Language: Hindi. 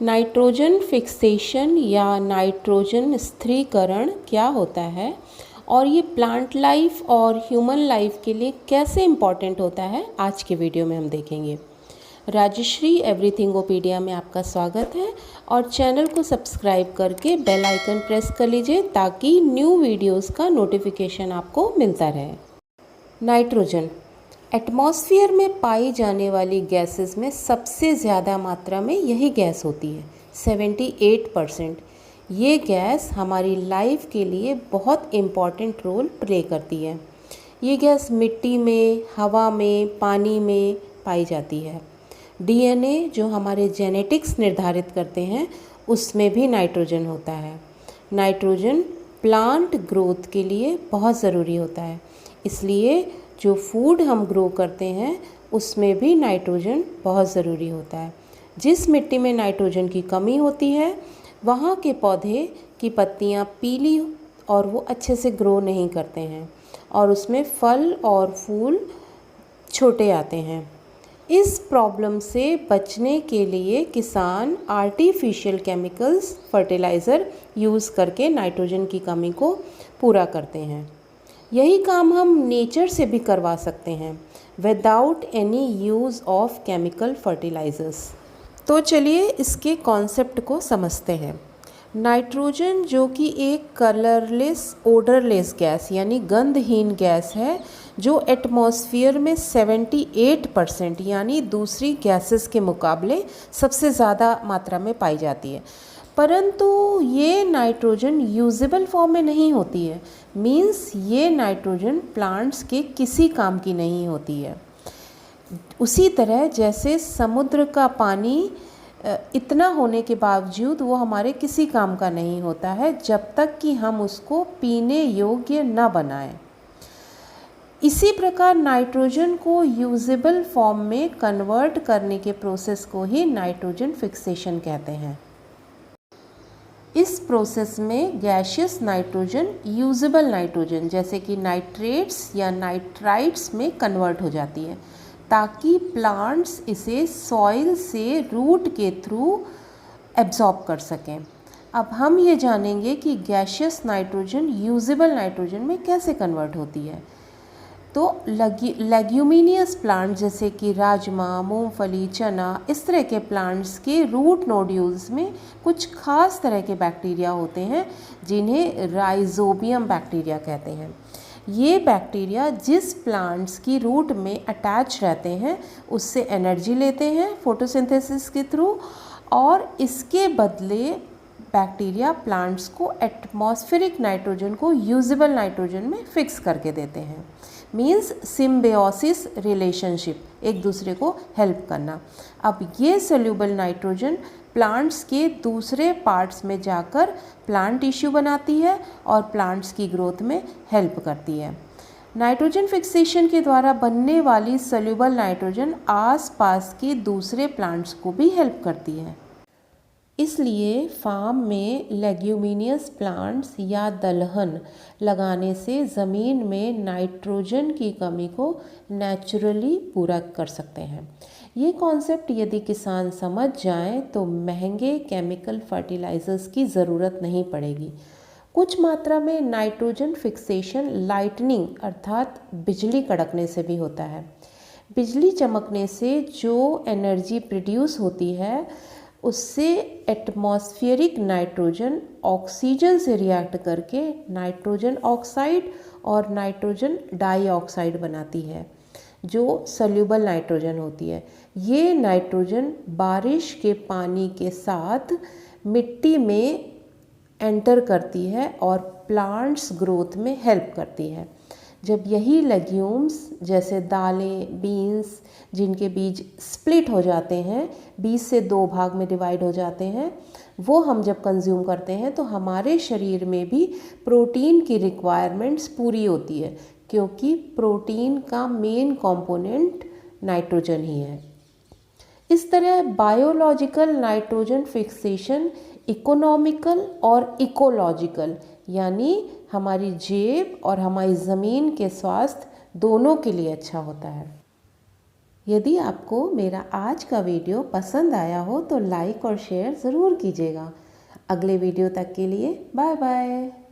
नाइट्रोजन फिक्सेशन या नाइट्रोजन स्थिरीकरण क्या होता है और ये प्लांट लाइफ और ह्यूमन लाइफ के लिए कैसे इम्पॉर्टेंट होता है, आज के वीडियो में हम देखेंगे। राजश्री एवरीथिंगोपीडिया में आपका स्वागत है और चैनल को सब्सक्राइब करके बेल आइकन प्रेस कर लीजिए ताकि न्यू वीडियोस का नोटिफिकेशन आपको मिलता रहे। नाइट्रोजन एटमॉस्फेयर में पाई जाने वाली गैसेस में सबसे ज़्यादा मात्रा में यही गैस होती है, 78%। ये गैस हमारी लाइफ के लिए बहुत इम्पॉर्टेंट रोल प्ले करती है। ये गैस मिट्टी में, हवा में, पानी में पाई जाती है। डीएनए जो हमारे जेनेटिक्स निर्धारित करते हैं उसमें भी नाइट्रोजन होता है। नाइट्रोजन प्लांट ग्रोथ के लिए बहुत ज़रूरी होता है, इसलिए जो फूड हम ग्रो करते हैं उसमें भी नाइट्रोजन बहुत ज़रूरी होता है। जिस मिट्टी में नाइट्रोजन की कमी होती है वहाँ के पौधे की पत्तियाँ पीली और वो अच्छे से ग्रो नहीं करते हैं और उसमें फल और फूल छोटे आते हैं। इस प्रॉब्लम से बचने के लिए किसान आर्टिफिशियल केमिकल्स, फर्टिलाइज़र यूज़ करके नाइट्रोजन की कमी को पूरा करते हैं। यही काम हम नेचर से भी करवा सकते हैं without any use of chemical fertilizers. तो चलिए इसके कॉन्सेप्ट को समझते हैं। नाइट्रोजन जो कि एक कलरलेस, ओडरलेस गैस यानी गंधहीन गैस है, जो एटमॉस्फेयर में 78% यानी दूसरी गैसेस के मुकाबले सबसे ज़्यादा मात्रा में पाई जाती है। परंतु ये नाइट्रोजन यूजेबल फॉर्म में नहीं होती है, मीन्स ये नाइट्रोजन प्लांट्स के किसी काम की नहीं होती है। उसी तरह जैसे समुद्र का पानी इतना होने के बावजूद वो हमारे किसी काम का नहीं होता है जब तक कि हम उसको पीने योग्य न बनाएं। इसी प्रकार नाइट्रोजन को यूजेबल फॉर्म में कन्वर्ट करने के प्रोसेस को ही नाइट्रोजन फिक्सेशन कहते हैं। इस प्रोसेस में गैशियस नाइट्रोजन यूजेबल नाइट्रोजन जैसे कि नाइट्रेट्स या नाइट्राइट्स में कन्वर्ट हो जाती है ताकि प्लांट्स इसे सॉइल से रूट के थ्रू एब्जॉर्ब कर सकें। अब हम ये जानेंगे कि गैशियस नाइट्रोजन यूजेबल नाइट्रोजन में कैसे कन्वर्ट होती है। तो लेग्यूमिनियस प्लांट जैसे कि राजमा, मूंगफली, चना, इस तरह के प्लांट्स के रूट नोड्यूल्स में कुछ खास तरह के बैक्टीरिया होते हैं जिन्हें राइजोबियम बैक्टीरिया कहते हैं। ये बैक्टीरिया जिस प्लांट्स की रूट में अटैच रहते हैं उससे एनर्जी लेते हैं फोटोसिंथेसिस के थ्रू, और इसके बदले बैक्टीरिया प्लांट्स को एटमॉस्फेरिक नाइट्रोजन को यूजेबल नाइट्रोजन में फिक्स करके देते हैं। मीन्स सिम्बायोसिस रिलेशनशिप, एक दूसरे को हेल्प करना। अब ये सोल्यूबल नाइट्रोजन प्लांट्स के दूसरे पार्ट्स में जाकर प्लांट टिश्यू बनाती है और प्लांट्स की ग्रोथ में हेल्प करती है। नाइट्रोजन फिक्सेशन के द्वारा बनने वाली सोल्यूबल नाइट्रोजन आसपास के दूसरे प्लांट्स को भी हेल्प करती है। इसलिए फार्म में लेग्यूमिनियस प्लांट्स या दलहन लगाने से ज़मीन में नाइट्रोजन की कमी को नेचुरली पूरा कर सकते हैं। ये कॉन्सेप्ट यदि किसान समझ जाएं तो महंगे केमिकल फर्टिलाइज़र्स की ज़रूरत नहीं पड़ेगी। कुछ मात्रा में नाइट्रोजन फिक्सेशन लाइटनिंग अर्थात बिजली कड़कने से भी होता है। बिजली चमकने से जो एनर्जी प्रोड्यूस होती है उससे एटमॉस्फेरिक नाइट्रोजन ऑक्सीजन से रिएक्ट करके नाइट्रोजन ऑक्साइड और नाइट्रोजन डाइऑक्साइड बनाती है जो सोल्यूबल नाइट्रोजन होती है। ये नाइट्रोजन बारिश के पानी के साथ मिट्टी में एंटर करती है और प्लांट्स ग्रोथ में हेल्प करती है। जब यही लेग्यूम्स जैसे दालें, बीन्स, जिनके बीज स्प्लिट हो जाते हैं, बीज से 2 भाग में डिवाइड हो जाते हैं, वो हम जब कंज्यूम करते हैं तो हमारे शरीर में भी प्रोटीन की रिक्वायरमेंट्स पूरी होती है, क्योंकि प्रोटीन का मेन कंपोनेंट नाइट्रोजन ही है। इस तरह बायोलॉजिकल नाइट्रोजन फिक्सेशन इकोनॉमिकल और इकोलॉजिकल यानी हमारी जेब और हमारी ज़मीन के स्वास्थ्य दोनों के लिए अच्छा होता है। यदि आपको मेरा आज का वीडियो पसंद आया हो तो लाइक और शेयर ज़रूर कीजिएगा। अगले वीडियो तक के लिए बाय बाय।